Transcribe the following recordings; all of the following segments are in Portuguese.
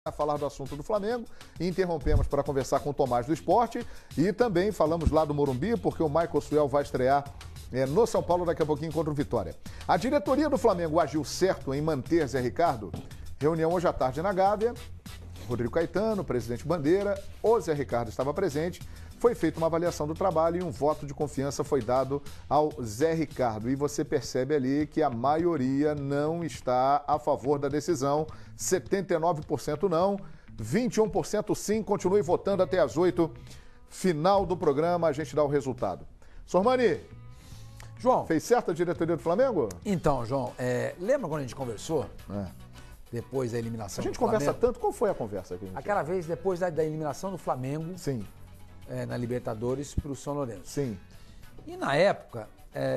a falar do assunto do Flamengo, interrompemos para conversar com o Tomás do Esporte e também falamos lá do Morumbi, porque o Michael Suel vai estrear no São Paulo daqui a pouquinho contra o Vitória. A diretoria do Flamengo agiu certo em manter Zé Ricardo? Reunião hoje à tarde na Gávea, Rodrigo Caetano, presidente Bandeira, o Zé Ricardo estava presente, foi feita uma avaliação do trabalho e um voto de confiança foi dado ao Zé Ricardo. E você percebe ali que a maioria não está a favor da decisão, 79% não, 21% sim, continue votando até às 8, final do programa, a gente dá o resultado. Sormani, João, fez certo a diretoria do Flamengo? Então, João, lembra quando a gente conversou? Depois da eliminação do Flamengo? A gente conversa tanto, qual foi a conversa aqui? Aquela vez depois da eliminação do Flamengo. Sim. Na Libertadores para o São Lourenço. Sim. E na época,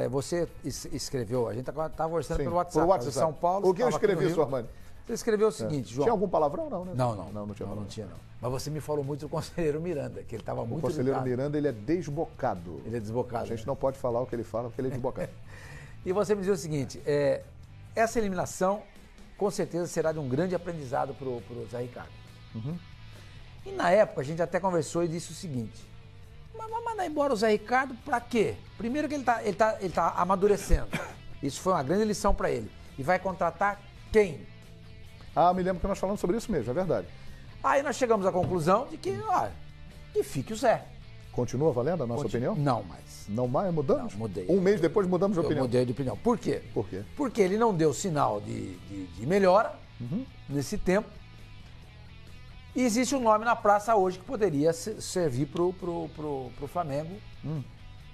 você escreveu, a gente estava conversando pelo WhatsApp. WhatsApp. São Paulo. O que eu escrevi, Sormani? Você escreveu o seguinte, João. Tinha algum palavrão, não, né? Não tinha. Não tinha, não. Mas você me falou muito do conselheiro Miranda, que ele estava muito. O conselheiro irritado. Miranda, ele é desbocado. Ele é desbocado. A gente não pode falar o que ele fala, porque ele é desbocado. E você me dizia o seguinte, essa eliminação, com certeza, será de um grande aprendizado para o Zé Ricardo. Uhum. E na época, a gente até conversou e disse o seguinte, mas vai mandar embora o Zé Ricardo para quê? Primeiro que ele tá amadurecendo. Isso foi uma grande lição para ele. E vai contratar quem? Me lembro que nós falamos sobre isso mesmo, é verdade. Aí nós chegamos à conclusão de que, que fique o Zé. Continua valendo a nossa opinião? Não mais. Não mais? Mudamos? Não, mudei. Um mês depois mudamos de opinião. Eu mudei de opinião. Por quê? Por quê? Porque ele não deu sinal de melhora nesse tempo. E existe um nome na praça hoje que poderia servir pro Flamengo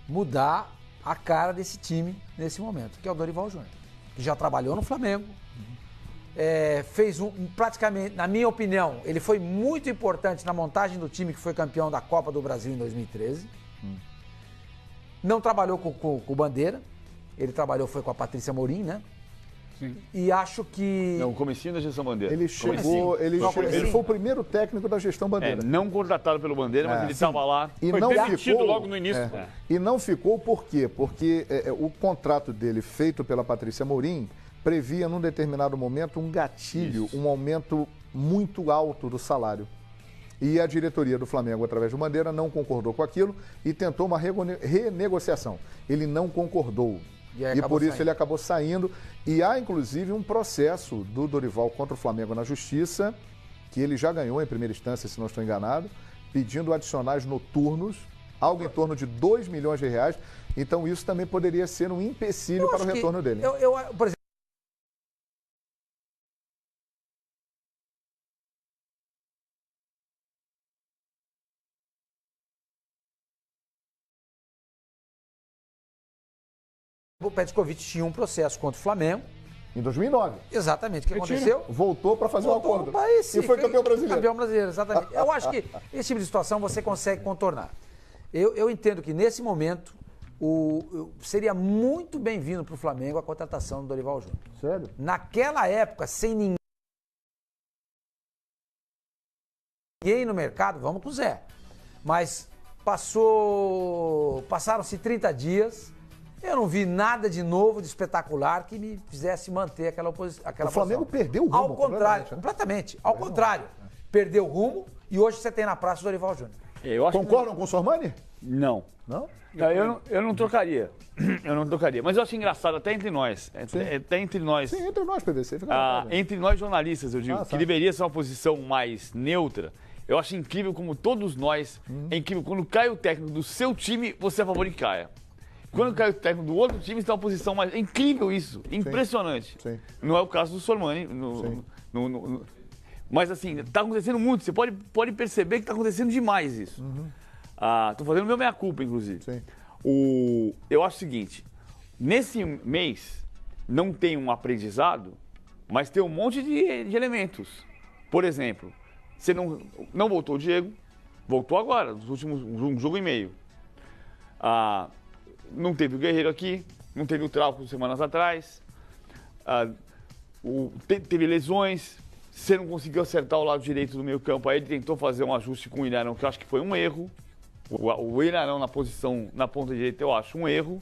mudar a cara desse time nesse momento, que é o Dorival Júnior, que já trabalhou no Flamengo, fez praticamente, na minha opinião, ele foi muito importante na montagem do time que foi campeão da Copa do Brasil em 2013. Não trabalhou com o Bandeira, ele foi com a Patrícia Morim, né? Sim. E acho que... Não, o comecinho da gestão Bandeira. Ele chegou, ele foi o primeiro técnico da gestão Bandeira. Não contratado pelo Bandeira, mas ele estava lá. E foi não demitido ficou logo no início. E não ficou por quê? Porque o contrato dele, feito pela Patrícia Morim, previa num determinado momento um gatilho, um aumento muito alto do salário. E a diretoria do Flamengo, através do Bandeira, não concordou com aquilo e tentou uma renegociação. Ele não concordou. E por isso ele acabou saindo. E há, inclusive, um processo do Dorival contra o Flamengo na Justiça, que ele já ganhou em primeira instância, se não estou enganado, pedindo adicionais noturnos, algo em torno de 2 milhões de reais. Então isso também poderia ser um empecilho para o retorno dele. Por exemplo, o Petkovic tinha um processo contra o Flamengo. Em 2009. Exatamente. O que aconteceu? Voltou para fazer um acordo. E foi campeão brasileiro. Campeão brasileiro, exatamente. Eu acho que esse tipo de situação você consegue contornar. Eu entendo que nesse momento seria muito bem-vindo para o Flamengo a contratação do Dorival Júnior. Sério? Naquela época, sem ninguém no mercado, vamos com o Zé. Mas passaram-se 30 dias... Eu não vi nada de novo, de espetacular, que me fizesse manter aquela posição. O Flamengo perdeu o rumo. Ao contrário, completamente. Ao contrário, perdeu o rumo e hoje você tem na praça o Dorival Júnior. Concordam com o Sormani? Não. Não? Eu não trocaria. Eu não trocaria. Mas eu acho engraçado, até entre nós. Até entre nós. Sim, entre nós, PVC. Entre nós jornalistas, eu digo, que deveria ser uma posição mais neutra. Eu acho incrível como todos nós, é incrível, quando cai o técnico do seu time, você é a favor de que caia. Quando cai o técnico do outro time, está uma posição mais... É incrível isso, impressionante. Sim. Não é o caso do Sormani. Mas assim, está acontecendo muito. Você pode perceber que está acontecendo demais isso. Estou fazendo meu meia-culpa, inclusive. Sim. Eu acho o seguinte, nesse mês não tem um aprendizado, mas tem um monte de elementos. Por exemplo, você não voltou o Diego, voltou agora, nos últimos um jogo e meio. Não teve o Guerreiro aqui, não teve o Trauco semanas atrás, teve lesões, você não conseguiu acertar o lado direito do meio campo, aí ele tentou fazer um ajuste com o Ilharão, que eu acho que foi um erro. O Ilharão na ponta direita eu acho um erro.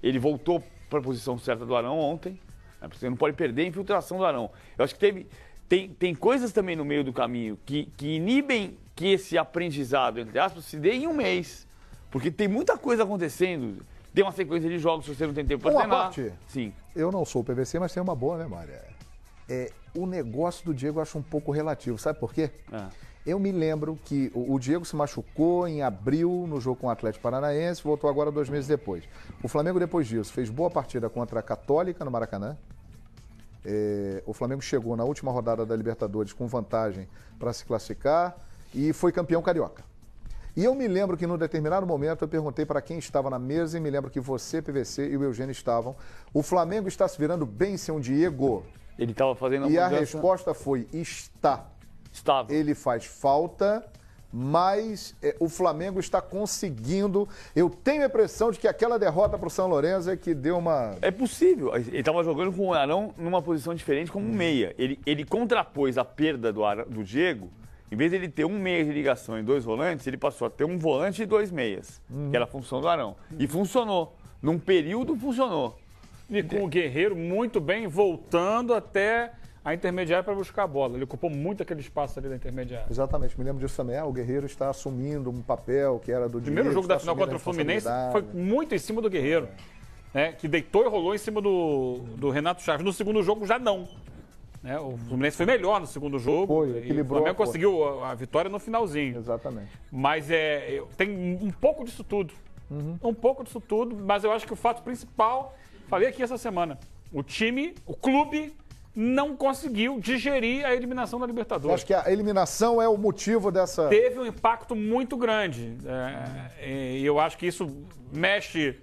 Ele voltou para a posição certa do Arão ontem, né? Você não pode perder a infiltração do Arão. Eu acho que tem coisas também no meio do caminho que inibem que esse aprendizado, entre aspas, se dê em um mês. Porque tem muita coisa acontecendo. Tem uma sequência de jogos que você não tem tempo para treinar. Parte, sim. Eu não sou o PVC, mas tem uma boa memória. O negócio do Diego eu acho um pouco relativo. Sabe por quê? Eu me lembro que o Diego se machucou em abril no jogo com o Atlético Paranaense, voltou agora 2 meses depois. O Flamengo, depois disso, fez boa partida contra a Católica no Maracanã. O Flamengo chegou na última rodada da Libertadores com vantagem para se classificar e foi campeão carioca. E eu me lembro que, num determinado momento, eu perguntei para quem estava na mesa e me lembro que você, PVC e o Eugênio estavam. O Flamengo está se virando bem sem o Diego? Ele estava fazendo a E a mudança. resposta foi, está. Estava. Ele faz falta, mas o Flamengo está conseguindo. Eu tenho a impressão de que aquela derrota para o São Lourenço é que deu uma... É possível. Ele estava jogando com o Arão numa posição diferente, como um meia. Ele contrapôs a perda do Diego. Em vez de ele ter um meia de ligação e 2 volantes, ele passou a ter um volante e 2 meias, que era a função do Arão. E funcionou. Num período, funcionou. E com o Guerreiro muito bem, voltando até a intermediária para buscar a bola. Ele ocupou muito aquele espaço ali da intermediária. Exatamente, me lembro disso também. O Guerreiro está assumindo um papel que era do Diego. O primeiro jogo da final contra o Fluminense foi muito em cima do Guerreiro, né, que deitou e rolou em cima do Renato Chaves. No segundo jogo já não. O Fluminense foi melhor no segundo jogo. Foi, equilibrou. O Flamengo conseguiu a vitória no finalzinho. Exatamente. Mas tem um pouco disso tudo. Um pouco disso tudo, mas eu acho que o fato principal, falei aqui essa semana, o clube não conseguiu digerir a eliminação da Libertadores. Eu acho que a eliminação é o motivo dessa... Teve um impacto muito grande. E eu acho que isso mexe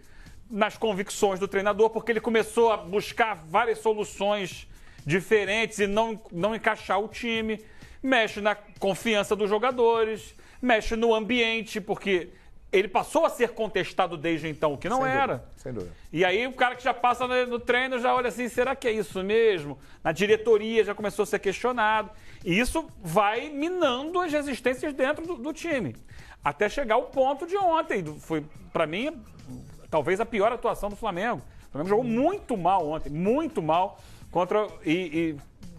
nas convicções do treinador, porque ele começou a buscar várias soluções diferentes e não encaixar o time, mexe na confiança dos jogadores, mexe no ambiente, porque ele passou a ser contestado desde então, o que não era. Sem dúvida. E aí o cara que já passa no treino já olha assim, será que é isso mesmo? Na diretoria já começou a ser questionado. E isso vai minando as resistências dentro do time. Até chegar ao ponto de ontem. Foi, para mim, talvez a pior atuação do Flamengo. O Flamengo jogou muito mal ontem, muito mal.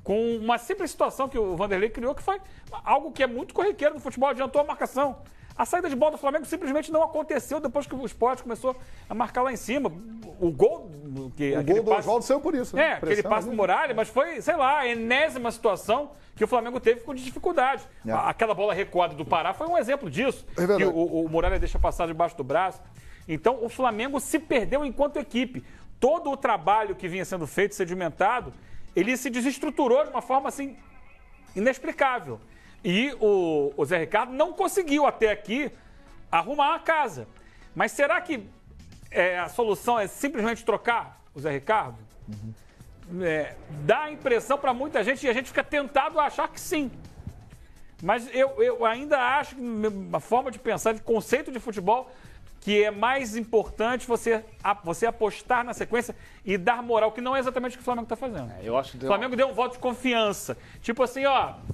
Com uma simples situação que o Vanderlei criou, que foi algo que é muito corriqueiro no futebol, adiantou a marcação. A saída de bola do Flamengo simplesmente não aconteceu depois que o Sport começou a marcar lá em cima. O gol... O gol do Oswaldo saiu por isso, né? Aquele passe do Muralha, mas foi, sei lá, a enésima situação que o Flamengo teve com dificuldade. Aquela bola recuada do Pará foi um exemplo disso. Que o Muralha deixa passar debaixo do braço. Então, o Flamengo se perdeu enquanto equipe. Todo o trabalho que vinha sendo feito, sedimentado, ele se desestruturou de uma forma, assim, inexplicável. E o Zé Ricardo não conseguiu até aqui arrumar a casa. Mas será que a solução é simplesmente trocar o Zé Ricardo? Dá a impressão para muita gente e a gente fica tentado a achar que sim. Mas eu ainda acho que uma forma de pensar, de conceito de futebol, que é mais importante você apostar na sequência e dar moral, que não é exatamente o que o Flamengo está fazendo. Eu acho que o Flamengo deu um voto de confiança. Tipo assim,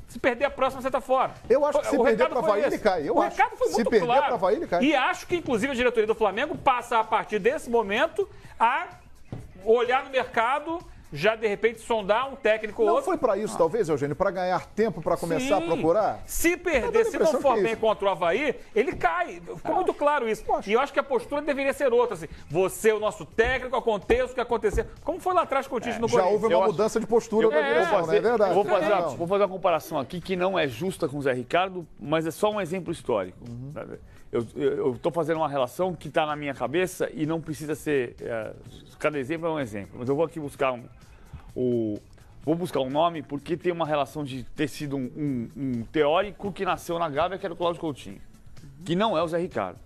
se perder a próxima, você está fora. Eu acho que se perder para o Avaí, ele cai. O recado foi muito claro. Se perder para o Avaí, ele cai. E acho que, inclusive, a diretoria do Flamengo passa, a partir desse momento, a olhar no mercado, já de repente sondar um técnico ou outro. Não foi para isso, talvez, Eugênio, para ganhar tempo para começar a procurar? Se perder, se não for bem contra o Avaí, ele cai. Ficou muito claro isso. E eu acho que a postura deveria ser outra. Assim, você é o nosso técnico, aconteça o que acontecer. Como foi lá atrás com o Tite no Corinthians. Já houve uma mudança de postura da direção, né? É verdade. Vou fazer uma comparação aqui que não é justa com o Zé Ricardo, mas é só um exemplo histórico. Eu estou fazendo uma relação que está na minha cabeça e não precisa ser... cada exemplo é um exemplo. Mas eu vou aqui buscar vou buscar um nome porque tem uma relação de ter sido um teórico que nasceu na Gávea, que era o Cláudio Coutinho, que não é o Zé Ricardo.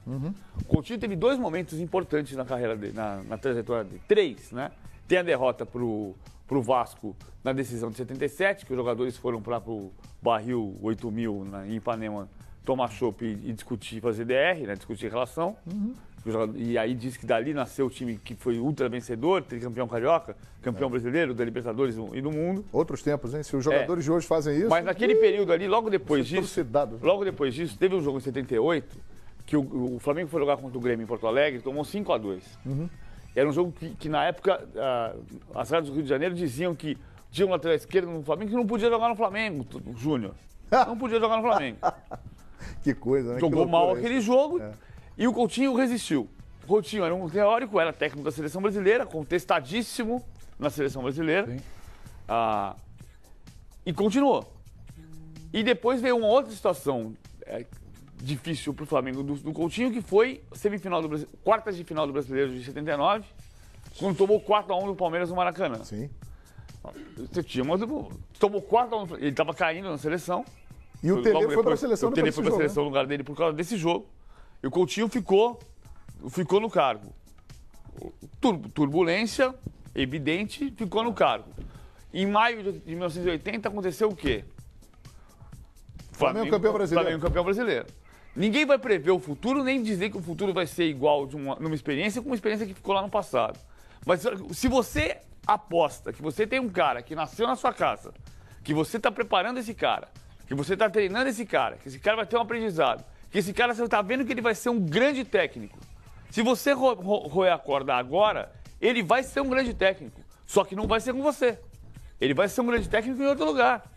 O Coutinho teve 2 momentos importantes na carreira dele, na trajetória dele. 3, né? Tem a derrota pro Vasco na decisão de 77, que os jogadores foram para o Barril 8000 em Ipanema tomar chopp e discutir, fazer DR, né? Discutir relação. E aí diz que dali nasceu o time que foi ultra vencedor, tricampeão carioca, campeão brasileiro, da Libertadores e do mundo. Outros tempos, hein? Se os jogadores de hoje fazem isso... Mas naquele período ali, logo depois disso, teve um jogo em 78, que o Flamengo foi jogar contra o Grêmio em Porto Alegre, tomou 5-2. Era um jogo que na época, as rádios do Rio de Janeiro diziam que tinha um lateral esquerdo no Flamengo que não podia jogar no Flamengo, o Júnior. Não podia jogar no Flamengo. Que coisa, né? Jogou mal aquele jogo e o Coutinho resistiu. O Coutinho era um teórico, era técnico da seleção brasileira, contestadíssimo na seleção brasileira. E continuou. E depois veio uma outra situação difícil para o Flamengo do Coutinho, que foi quartas de final do Brasileiro de 79, quando tomou 4-1 do Palmeiras no Maracanã. Sim. Você tinha, mas tomou 4-1, ele estava caindo na seleção. E o Tele foi para a seleção. O Tele foi para a seleção no lugar dele por causa desse jogo. E o Coutinho ficou no cargo. Turbulência evidente, ficou no cargo. Em maio de 1980 aconteceu o quê? Flamengo campeão brasileiro. Flamengo campeão brasileiro. Ninguém vai prever o futuro, nem dizer que o futuro vai ser igual numa experiência com uma experiência que ficou lá no passado. Mas se você aposta que você tem um cara que nasceu na sua casa, que você está preparando esse cara, que você está treinando esse cara, que esse cara vai ter um aprendizado, que esse cara você está vendo que ele vai ser um grande técnico. Se você roer a corda agora, ele vai ser um grande técnico, só que não vai ser com você. Ele vai ser um grande técnico em outro lugar.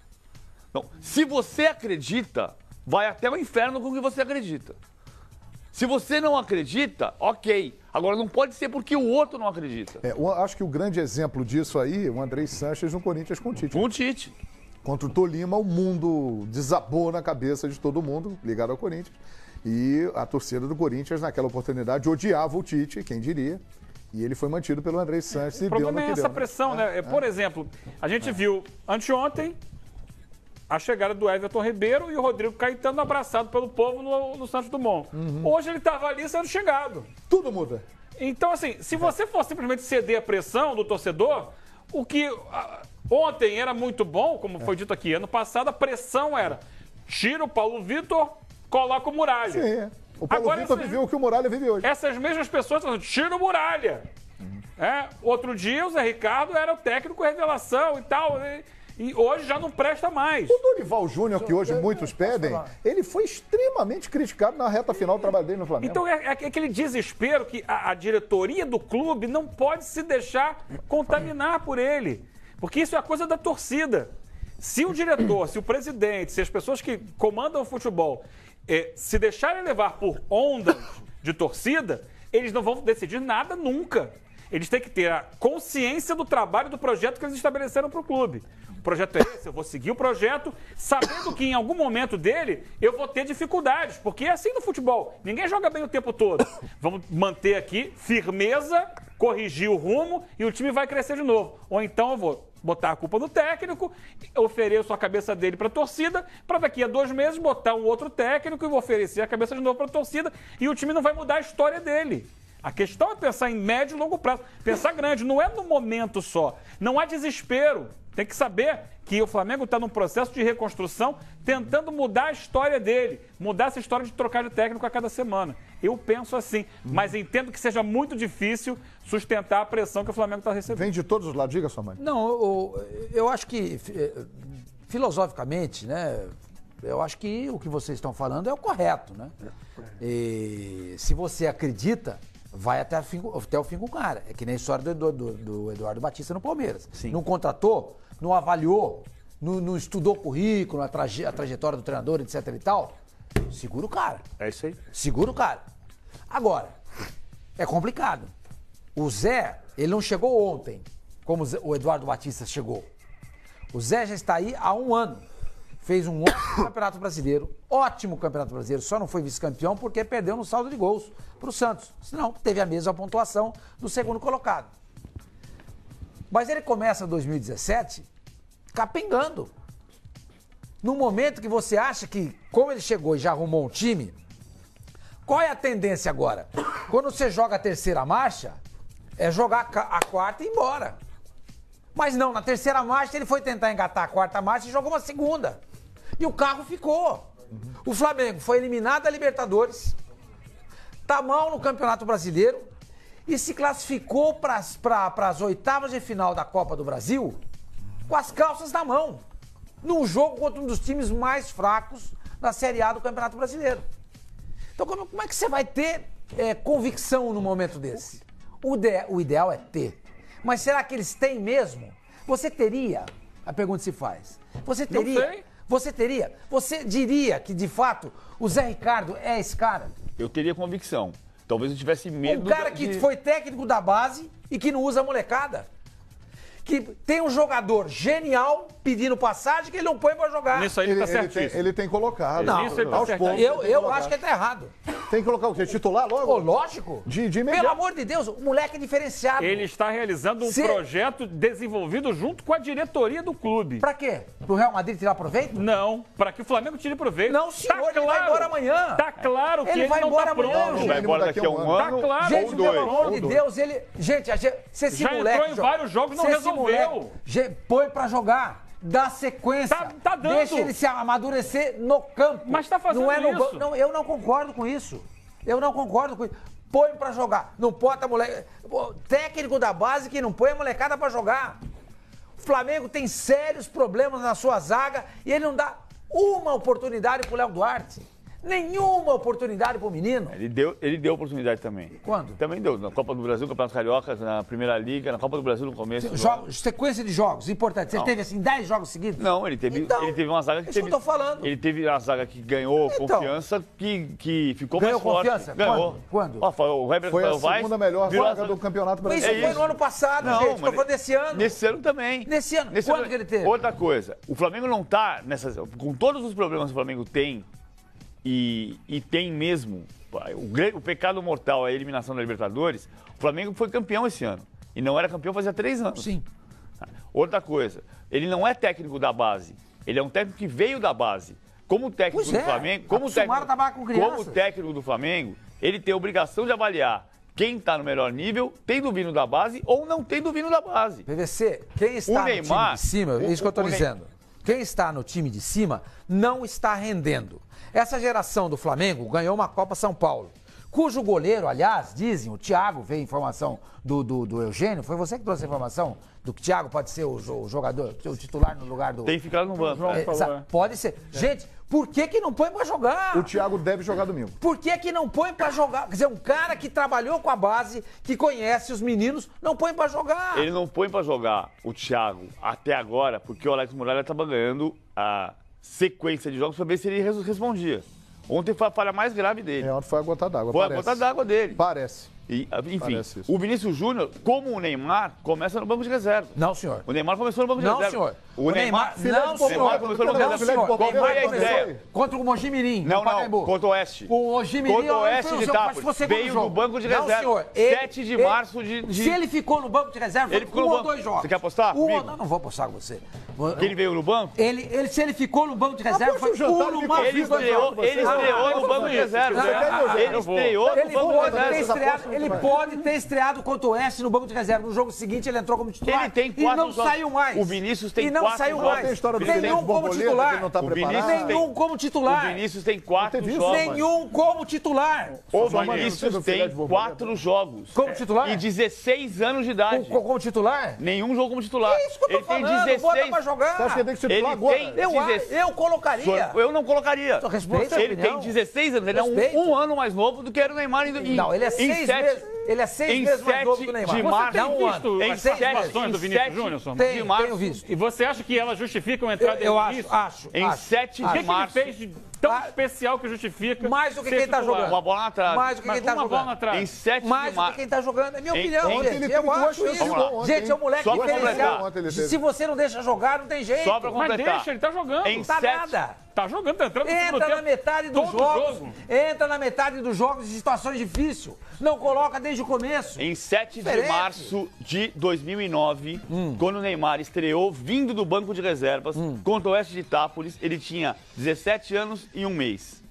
Então, se você acredita, vai até o inferno com o que você acredita. Se você não acredita, ok. Agora, não pode ser porque o outro não acredita. Acho que o grande exemplo disso aí, o Andrei Sanches no Corinthians com o Tite. Com o Tite. Contra o Tolima, o mundo desabou na cabeça de todo mundo, ligado ao Corinthians. E a torcida do Corinthians, naquela oportunidade, odiava o Tite, quem diria. E ele foi mantido pelo Andrei Sanches. O problema é essa pressão, né? Por exemplo, a gente viu anteontem a chegada do Everton Ribeiro e o Rodrigo Caetano abraçado pelo povo no Santos Dumont. Hoje ele estava ali sendo chegado. Tudo muda. Então, assim, se você for simplesmente ceder a pressão do torcedor, o que ontem era muito bom, como foi dito aqui, ano passado a pressão era tira o Paulo Vitor, coloca o Muralha. Sim, O Paulo Vitor viveu o que o Muralha vive hoje. Essas mesmas pessoas estão dizendo, tira o Muralha. Outro dia o Zé Ricardo era o técnico revelação e tal, e hoje já não presta mais. O Dorival Júnior, que hoje muitos pedem, ele foi extremamente criticado na reta final do trabalho dele no Flamengo. Então é aquele desespero que a diretoria do clube não pode se deixar contaminar por ele. Porque isso é a coisa da torcida. Se o diretor, se o presidente, se as pessoas que comandam o futebol se deixarem levar por ondas de torcida, eles não vão decidir nada nunca. Eles têm que ter a consciência do trabalho do projeto que eles estabeleceram para o clube. O projeto é esse, eu vou seguir o projeto, sabendo que em algum momento dele eu vou ter dificuldades, porque é assim no futebol. Ninguém joga bem o tempo todo. Vamos manter aqui firmeza, corrigir o rumo e o time vai crescer de novo. Ou então eu vou botar a culpa no técnico, ofereço a cabeça dele para a torcida, para daqui a 2 meses botar um outro técnico e vou oferecer a cabeça de novo para a torcida e o time não vai mudar a história dele. A questão é pensar em médio e longo prazo. Pensar grande, não é no momento só. Não há desespero. Tem que saber que o Flamengo está num processo de reconstrução, tentando mudar a história dele. Mudar essa história de trocar de técnico a cada semana. Eu penso assim, mas entendo que seja muito difícil sustentar a pressão que o Flamengo está recebendo. Vem de todos os lados, diga, sua mãe. Não, eu acho que, filosoficamente, né, eu acho que o que vocês estão falando é o correto, né? E se você acredita, vai até o fim com o cara. É que nem a história do Eduardo Batista no Palmeiras. Sim. Não contratou, não avaliou, não estudou o currículo, a trajetória do treinador, etc e tal. Segura o cara. É isso aí. Segura o cara. Agora, é complicado. O Zé, ele não chegou ontem, como o Eduardo Batista chegou. O Zé já está aí há 1 ano. Fez um ótimo campeonato brasileiro, só não foi vice-campeão porque perdeu no saldo de gols para o Santos. Senão, teve a mesma pontuação do segundo colocado. Mas ele começa 2017 capengando. No momento que você acha que, como ele chegou e já arrumou um time, qual é a tendência agora? Quando você joga a terceira marcha, é jogar a quarta e ir embora. Mas não, na terceira marcha ele foi tentar engatar a quarta marcha e jogou uma segunda. E o carro ficou. O Flamengo foi eliminado da Libertadores, tá mal no Campeonato Brasileiro e se classificou para as oitavas de final da Copa do Brasil com as calças na mão, num jogo contra um dos times mais fracos da Série A do Campeonato Brasileiro. Então como é que você vai ter convicção num momento desse? O ideal é ter. Mas será que eles têm mesmo? Você teria A pergunta se faz. Você diria que, de fato, o Zé Ricardo é esse cara? Eu teria convicção. Talvez eu tivesse medo... Um cara que foi técnico da base e que não usa molecada. Que tem um jogador genial pedindo passagem que ele não põe pra jogar. Nisso aí ele tá certíssimo. Ele tem colocado. Não, Isso ele tá aos certíssimo. poucos, Eu acho que ele tá errado. Tem que colocar o quê? Titular logo? Pô, lógico. De Pelo imediato. amor de Deus, o moleque é diferenciado. Ele está realizando um projeto desenvolvido junto com a diretoria do clube. Pra quê? Pro Real Madrid tirar proveito? Não, para que o Flamengo tire proveito. Não, senhor, ele vai embora amanhã. Tá claro que Ele ele vai não embora tá amanhã, pronto. gente. Vai embora daqui a um ano Tá claro. Gente, ou pelo dois. amor de Deus, ele... Gente, se esse Já moleque... entrou em vários jogos e não se esse resolveu. moleque põe pra jogar, dá sequência, Tá dando. deixa ele se amadurecer no campo. Mas tá fazendo não é no isso. banco. Não, eu não concordo com isso. Põe pra jogar. Não bota moleque... Técnico da base que não põe a molecada pra jogar. O Flamengo tem sérios problemas na sua zaga e ele não dá uma oportunidade pro Léo Duarte. Nenhuma oportunidade pro menino. Ele deu oportunidade também. Quando? Também deu. Na Copa do Brasil, Campeonato Carioca, na Primeira Liga, na Copa do Brasil no começo. do ano. Sequência de jogos, importante. Você Não. teve assim 10 jogos seguidos? Não, ele teve uma zaga que isso que eu tô falando. Ele teve uma zaga que ganhou Então. confiança, que ficou Ganhou mais forte. confiança? Ganhou. Quando? Ó, o Heber Foi a Vaz segunda melhor virou zaga a- do Campeonato Mas Brasileiro. isso foi no ano passado, Não, gente. Tô mas falando desse ano. Nesse ano também. Nesse ano. Quando que ele teve? Outra coisa, o Flamengo não tá nessas... Com todos os problemas que o Flamengo tem, e tem mesmo, o pecado mortal é a eliminação da Libertadores, o Flamengo foi campeão esse ano. E não era campeão fazia 3 anos. Sim. Outra coisa, ele não é técnico da base, ele é um técnico que veio da base. Como técnico Pois do é, Flamengo, acostumado a trabalhar com crianças. como técnico do Flamengo, ele tem a obrigação de avaliar quem está no melhor nível, tendo vindo da base ou não tendo vindo da base. PVC, quem está no time Neymar- de cima, é isso que eu tô o dizendo. Quem está no time de cima não está rendendo. Essa geração do Flamengo ganhou uma Copa São Paulo, cujo goleiro, aliás, dizem, o Thiago, veio informação do Eugênio, foi você que trouxe a informação do que o Thiago pode ser o jogador, o titular no lugar do... Tem ficado no banco. João É. falou, Pode ser. Gente, por que não põe pra jogar? O Thiago deve jogar domingo. Por que não põe pra jogar? Quer dizer, um cara que trabalhou com a base, que conhece os meninos, não põe pra jogar. Ele não põe pra jogar o Thiago até agora, porque o Alex Muralha estava ganhando a sequência de jogos para ver se ele respondia. Ontem foi a falha mais grave dele. Ontem foi a gota d'água. Foi parece. a gota d'água dele. Parece. E, enfim, Parece isso. o Vinícius Júnior, como o Neymar, começa no banco de reserva. Não, senhor. O Neymar começou no banco de Não, reserva. senhor. O Neymar... Filé de Não, Portugal, senhor. começou no Não, banco de senhor. reserva. Qual foi a Neymar começou ideia? contra o Mojimirim, no Não, Pacaembu. contra o Oeste. O Mojimirim... Contra o Oeste de Itápolis. Veio do banco de reserva. Não, senhor. 7 de março de... Se ele ficou no banco de reserva, Ele ficou no ou banco. 2 jogos. Você quer apostar comigo? Não vou apostar com você. Que ele veio no banco? Se ele ficou no banco de reserva, Aposta foi o jantar, um me no convida. Ele máximo. estreou no banco de reserva. Ele estreou no Ele banco de pode ter reserva. estreado, ele pode ter estreado contra o Oeste no banco de reserva. No jogo seguinte, ele entrou como titular. Ele tem e 4 não jogos. saiu mais. O Vinícius tem E não 4 saiu jogos. mais. Tem história do Nenhum Felipe como Borboleta, titular. que ele não tá O preparado. Vinícius tem- Nenhum como O titular. Vinícius tem 4 teve isso? jogos. Nenhum como titular. O Só uma Vinícius notícia do filé tem de borboleta. 4 jogos. Como titular? E 16 anos de idade. Como titular? Nenhum jogo como titular. É isso que eu tô Ele tem falando. Bota 16. pra jogar. Você acha que ele tem que ser Ele titular agora? tem- Eu colocaria. Eu não colocaria. Respeita a Ele tem opinião. 16 anos. Ele é Respeito. um ano mais novo do que era o Neymar. Não, ele é 6 vezes. Ele é 6 vezes mais novo que o Neymar. de Você março, tem visto em as participações 7 do Vinícius Júnior, Sombra? de março, Tenho visto. E você acha que elas justificam a entrada Eu dele acho. em 7 O que, de que ele março, fez de tão Ah, especial que justifica mais do que ser quem tá titular? jogando. uma bola na trave. Mais do que Mas quem tá uma bola na jogando. trave. Em 7 Mais de do que março. quem tá jogando. É minha Em- opinião, ontem gente. ele teve Eu duas acho chances isso. de gol ontem, Gente, é um moleque Só pra diferencial. completar. Ontem ele teve. Se você não deixa jogar, não tem jeito. Só pra Mas completar. deixa, ele tá jogando. Em Tá 7 nada. Tá jogando, tá entrando no segundo Entra na tempo. metade dos Todo jogos. jogo. Entra na metade dos jogos em situações difíceis. Não coloca desde o começo. Em 7 de Diferente. março de 2009, quando o Neymar estreou vindo do banco de reservas contra o Oeste de Itápolis, ele tinha 17 anos e 1 mês.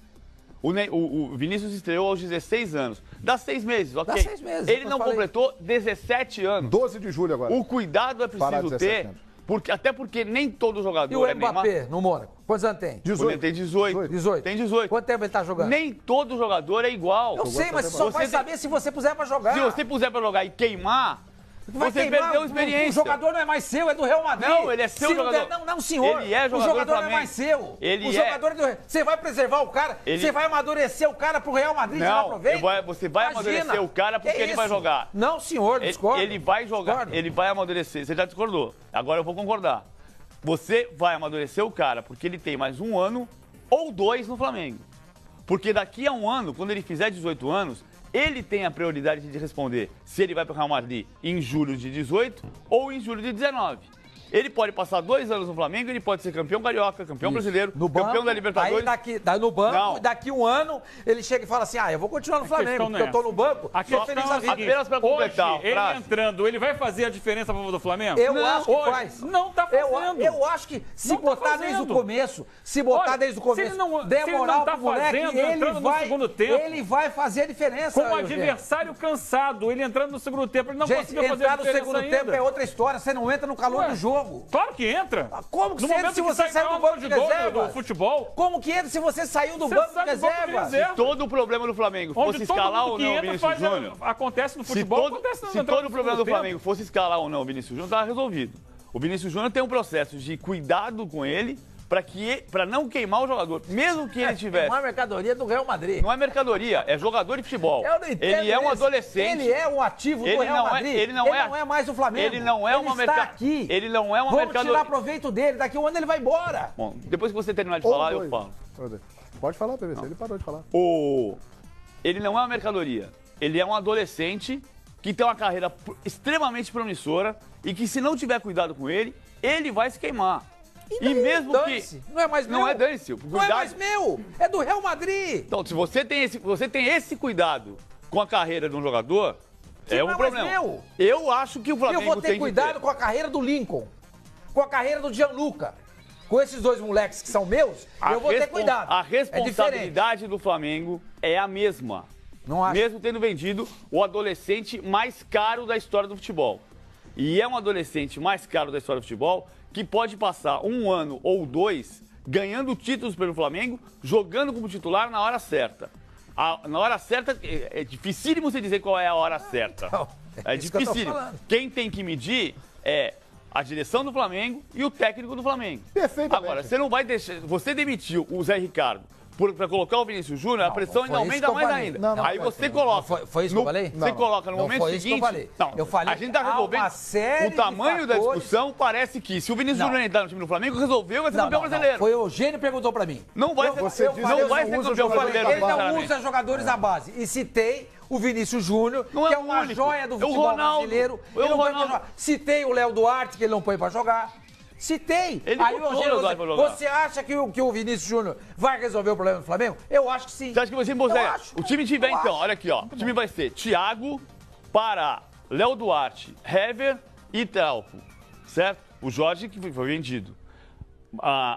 O Vinícius estreou aos 16 anos. Dá 6 meses, ok? Dá 6 meses, Ele eu não falei. completou 17 anos. 12 de julho agora. O cuidado é Parar preciso 17 ter, anos. até porque nem todo jogador E o é Neymar. Mbappé no Mônaco? Quantos anos tem? 18. Ele tem 18. 18. Tem 18. Quanto tempo ele tá jogando? Nem todo jogador é igual. Eu sei, mas você só Você vai tem- saber se você puser pra jogar. Se você puser pra jogar e queimar, Vai você queimar, perdeu a experiência. O jogador não é mais seu, é do Real Madrid. Não, ele é seu Se não jogador. der- Não, senhor. Ele é jogador O jogador do não é Flamengo. mais seu. Ele o é. jogador do... Você vai preservar o cara, Ele- você vai amadurecer o cara pro Real Madrid, você não Não, aproveita. você vai amadurecer o cara porque Que ele vai isso? jogar. Não, senhor, discordo. Ele vai jogar, Discordo. ele vai amadurecer. Você já discordou. Agora eu vou concordar. você vai amadurecer o cara, porque ele tem mais 1 ano ou 2 no Flamengo. Porque daqui a 1 ano, quando ele fizer 18 anos, ele tem a prioridade de responder se ele vai para o Real Madrid em julho de 18 ou em julho de 19. Ele pode passar 2 anos no Flamengo, ele pode ser campeão carioca, campeão brasileiro, no banco, campeão da Libertadores. Aí no banco, daqui 1 ano, ele chega e fala assim, eu vou continuar no Flamengo, porque eu tô no banco, tô feliz a vida. Apenas para completar. Hoje, ele entrando, ele vai fazer a diferença a favor do Flamengo? Eu acho que faz. Não tá fazendo. Eu acho que se botar desde o começo, der moral pro moleque, ele vai fazer a diferença. Com o adversário cansado, ele entrando no segundo tempo, ele não conseguiu fazer a diferença. Entrar no segundo tempo é outra história, você não entra no calor do jogo. Claro que entra. Como que você entra se você saiu do banco de reserva? Do futebol? Como que entra se você saiu do banco de reserva? Se todo o problema do Flamengo fosse escalar ou não o Vinícius Júnior... Acontece no futebol, acontece no Se todo o problema do Flamengo fosse escalar ou não o Vinícius Júnior, estava resolvido. O Vinícius Júnior tem um processo de cuidado com ele para não queimar o jogador, mesmo que ele tivesse... Não é mercadoria do Real Madrid. Não é mercadoria, é jogador de futebol. Eu não entendo ele é um adolescente. Ele é um ativo do Real Madrid. Ele não é mais o Flamengo. Ele não é uma mercadoria. Ele não é uma mercadoria. Vamos tirar proveito dele, daqui 1 ano ele vai embora. Bom, depois que você terminar de falar, eu falo. Pode falar, PVC, ele parou de falar. Ele não é uma mercadoria. Ele é um adolescente que tem uma carreira extremamente promissora e que, se não tiver cuidado com ele, ele vai se queimar. E mesmo que... Não é mais meu. Não é dane-se. Não é mais meu. É do Real Madrid. Então, se você tem esse cuidado com a carreira de um jogador, é um problema. Meu. Eu acho que o Flamengo tem que Eu vou ter cuidado com a carreira do Lincoln, com a carreira do Gianluca. Com esses 2 moleques que são meus, eu vou ter cuidado. A responsabilidade do Flamengo é a mesma. Não acho. Mesmo tendo vendido o adolescente mais caro da história do futebol. E é um adolescente mais caro da história do futebol que pode passar 1 ano ou 2 ganhando títulos pelo Flamengo, jogando como titular na hora certa. Na hora certa, é dificílimo você dizer qual é a hora certa. Então, é dificílimo. Quem tem que medir é a direção do Flamengo e o técnico do Flamengo. Perfeitamente. Agora, você não vai deixar... Você demitiu o Zé Ricardo para colocar o Vinícius Júnior, a pressão ainda aumenta mais ainda. Não, aí você coloca... Foi isso que eu falei? Você coloca no momento seguinte... Eu falei a gente tá resolvendo... uma série o tamanho da discussão parece que, se o Vinícius Júnior entrar no time do Flamengo, resolveu, vai ser campeão brasileiro. Foi o Eugênio que perguntou pra mim. Não vai ser campeão brasileiro. Ele não usa jogadores à base. E citei o Vinícius Júnior, que é uma joia do futebol brasileiro. Citei o Léo Duarte, que ele não põe pra jogar. Citei. Aí o Eugênio, você acha que o Vinícius Júnior vai resolver o problema do Flamengo? Eu acho que sim. Você acha que você, o time tiver, então, olha aqui, ó. O time vai ser Thiago, Pará, Léo Duarte, Hever e Trauco, certo? O Jorge, que foi vendido.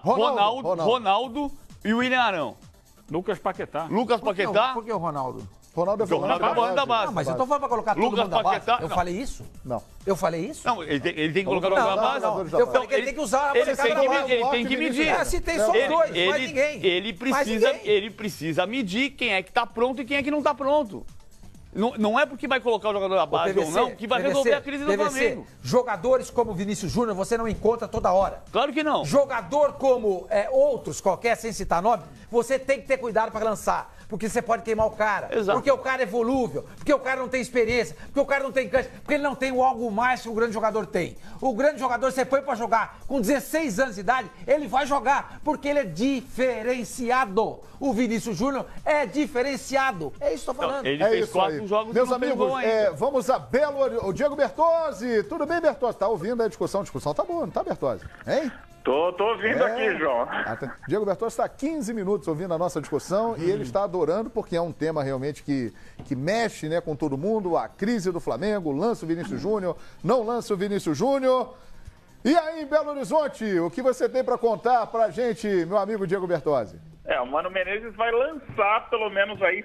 Ronaldo e o William Arão. Lucas Paquetá. Por que o Ronaldo? Ronaldo é falando da base. Não, mas eu tô falando pra colocar todo mundo na base. Eu falei isso? Não. Eu falei isso? Não, ele tem que colocar na base. Eu falei que ele tem que usar a ele tem que medir. Se tem só 2, mais ninguém. Ele precisa medir quem é que tá pronto e quem é que não tá pronto. Não é porque vai colocar o jogador da base ou não que vai resolver a crise do Flamengo. Jogadores como Vinícius Júnior você não encontra toda hora. Claro que não. Jogador como outros, qualquer, sem citar nome, você tem que ter cuidado para lançar. Porque você pode queimar o cara. Exato. Porque o cara é volúvel. Porque o cara não tem experiência. Porque o cara não tem cancha. Porque ele não tem o algo mais que o grande jogador tem. O grande jogador, você põe pra jogar com 16 anos de idade, ele vai jogar. Porque ele é diferenciado. O Vinícius Júnior é diferenciado. É isso que eu tô falando. Ele fez 4 jogos. Meus amigos, vamos a Belo... O Diego Bertozzi. Tudo bem, Bertozzi? Tá ouvindo a discussão? A discussão tá boa, não tá, Bertozzi? Hein? Tô ouvindo aqui, João. Diego Bertozzi está há 15 minutos ouvindo a nossa discussão e ele está adorando porque é um tema realmente que mexe, né, com todo mundo. A crise do Flamengo, lança o Vinícius Júnior, não lança o Vinícius Júnior. E aí, em Belo Horizonte, o que você tem para contar pra gente, meu amigo Diego Bertozzi? O Mano Menezes vai lançar pelo menos aí